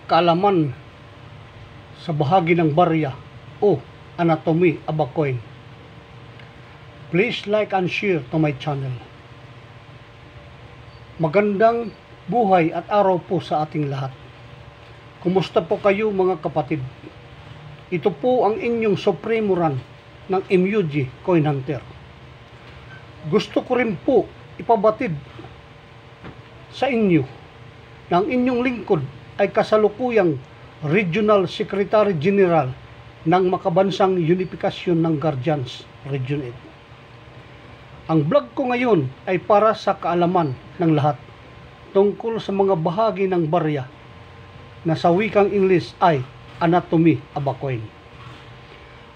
kaalaman sa bahagi ng barya o anatomy of a coin. Please like and share to my channel. Magandang buhay at araw po sa ating lahat. Kumusta po kayo mga kapatid? Ito po ang inyong Supremo Run ng MUG Coin Hunter. Gusto ko rin po ipabatid sa inyo na ang inyong lingkod ay kasalukuyang Regional Secretary General ng Makabansang Unifikasyon ng Guardians Region 8. Ang vlog ko ngayon ay para sa kaalaman ng lahat tungkol sa mga bahagi ng barya na sa wikang English ay anatomy of a coin.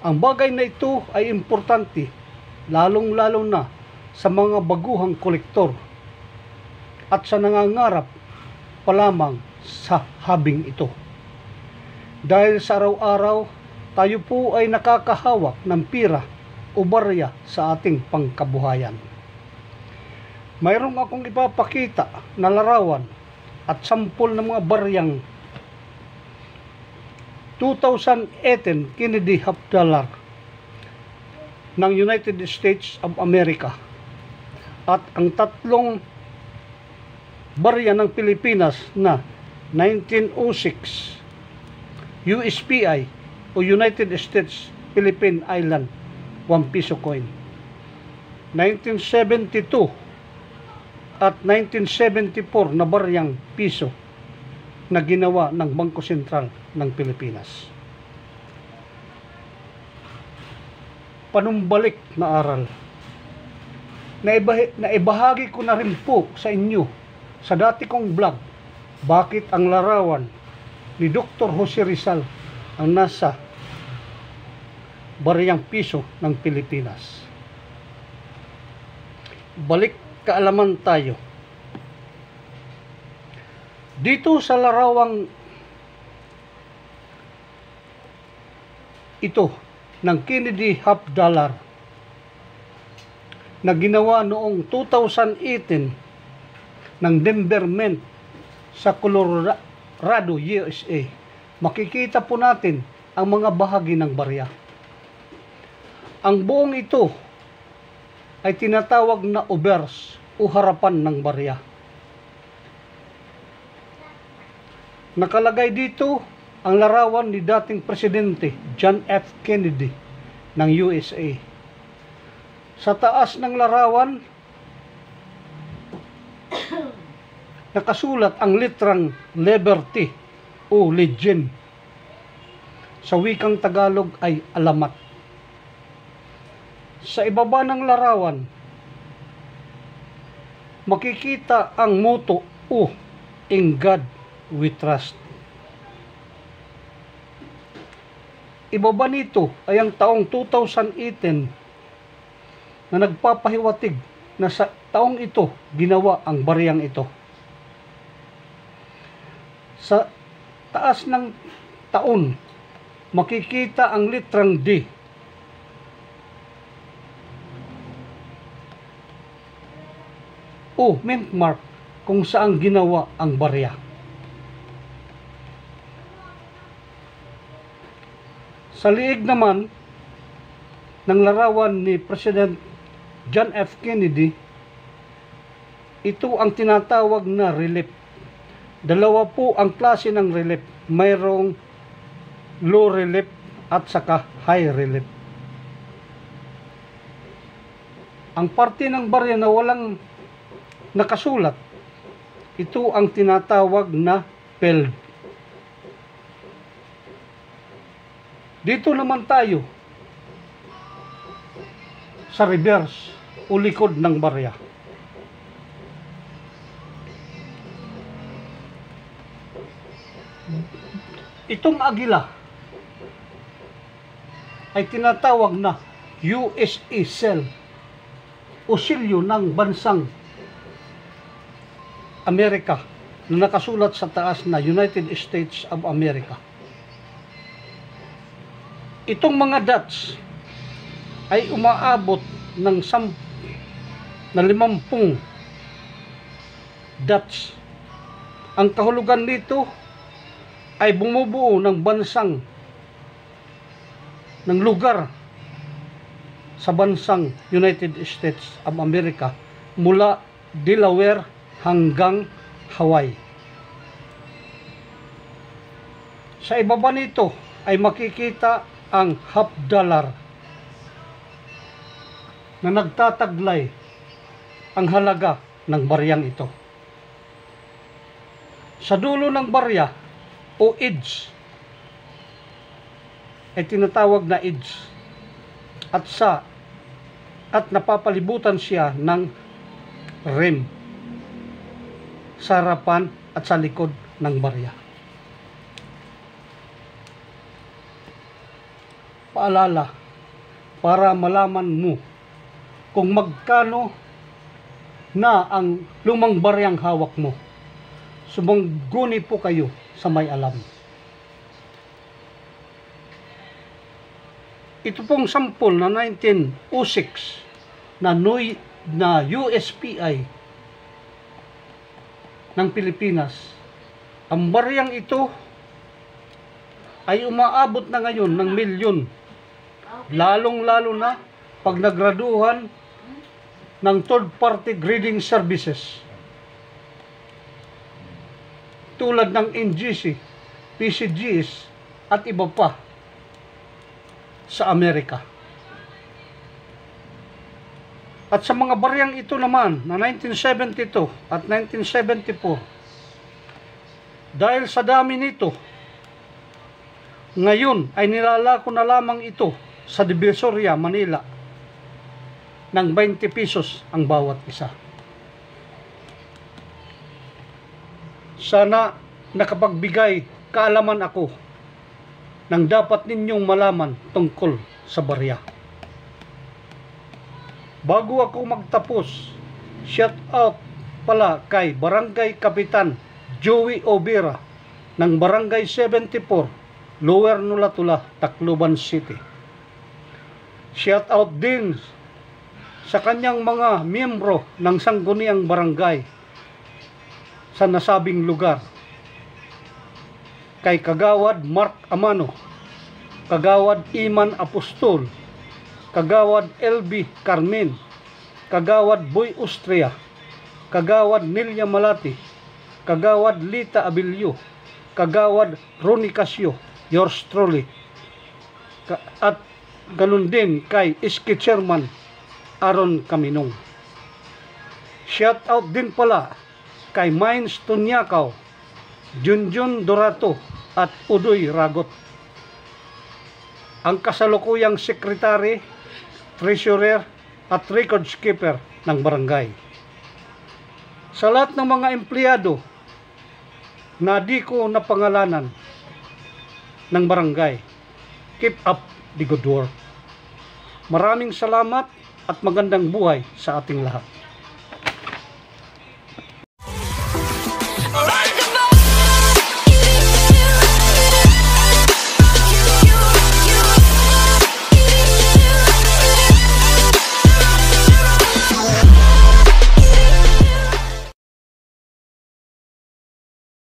Ang bagay na ito ay importante lalong-lalo na sa mga baguhang kolektor at sa nangangarap pa lamang sa habing ito. Dahil sa araw-araw tayo po ay nakakahawak ng pira o barya sa ating pangkabuhayan. Mayroong akong ipapakita na larawan at sampol ng mga baryang 2018 Kennedy half dollar ng United States of America at ang tatlong barya ng Pilipinas na 1906 USPI o United States Philippine Island 1 piso coin, 1972 at 1974 na baryang piso na ginawa ng Bangko Sentral ng Pilipinas. Panumbalik na aral. Naibahagi ko na rin po sa inyo sa dati kong vlog bakit ang larawan ni Dr. Jose Rizal ang nasa baryang piso ng Pilipinas. Balik kaalaman tayo. Dito sa larawang ito ng Kennedy half dollar na ginawa noong 2018 ng Denver Mint sa Colorado, USA, makikita po natin ang mga bahagi ng barya. Ang buong ito ay tinatawag na obverse o harapan ng barya. Nakalagay dito ang larawan ni dating Presidente John F. Kennedy ng USA. Sa taas ng larawan, nakasulat ang litrang Liberty o Legend. Sa wikang Tagalog ay alamat. Sa ibaba ng larawan, makikita ang motto o In God We Trust. Ibaba nito ay ang taong 2018 na nagpapahiwatig na sa taong ito ginawa ang baryang ito. Sa taas ng taon, makikita ang litrang D. O mint mark kung saan ginawa ang barya. Sa liig naman ng larawan ni President John F. Kennedy, ito ang tinatawag na relief. Dalawa po ang klase ng relief. Mayroong low relief at saka high relief. Ang parte ng barya na walang nakasulat, ito ang tinatawag na filled. Dito naman tayo sa reverse o likod ng barya. Itong agila ay tinatawag na USA cell o silyo ng bansang Amerika na nakasulat sa taas na United States of America. Itong mga dots ay umaabot ng 50 dots. Ang kahulugan nito ay bumubuo ng lugar sa bansang United States of America mula Delaware hanggang Hawaii. Sa ibaba nito ay makikita ang $1 na nagtataglay ang halaga ng baryang ito. Sa dulo ng barya o edge ay tinatawag na edge at napapalibutan siya ng rim sa harapan at sa likod ng barya. Paalala, para malaman mo kung magkano na ang lumang baryang hawak mo, sumangguni po kayo sa may alam. Ito pong sample na 1906 na USPI ng Pilipinas. Ang baryang ito ay umaabot na ngayon ng milyon. Lalong-lalo na pag nagraduhan ng third-party grading services tulad ng NGC, PCGS at iba pa sa Amerika. At sa mga baryang ito naman na 1972 at 1974, dahil sa dami nito, ngayon ay nilalako na lamang ito sa Divisoria, Manila ng 20 pesos ang bawat isa. Sana nakapagbigay kaalaman ako ng dapat ninyong malaman tungkol sa barya. Bago ako magtapos, shout out pala kay Barangay Kapitan Joey Obera ng Barangay 74, Lower Nulatula, Tacloban City. Shout out din sa kanyang mga miyembro ng sangguniang barangay sa nasabing lugar. Kay Kagawad Mark Amano, Kagawad Iman Apostol, Kagawad LB Carmen, Kagawad Boy Ustria, Kagawad Nelia Malati, Kagawad Lita Abilio, Kagawad Ronnie Casio, yours truly. At ganun din kay Iski Chairman Aaron Caminong. Shout out din pala kay Mines Tunyakaw, Junjun Dorato at Udoy Ragot, ang kasalukuyang sekretary, treasurer at records keeper ng barangay. Sa lahat ng mga empleyado na di ko napangalanan ng barangay, keep up the good work. Maraming salamat at magandang buhay sa ating lahat.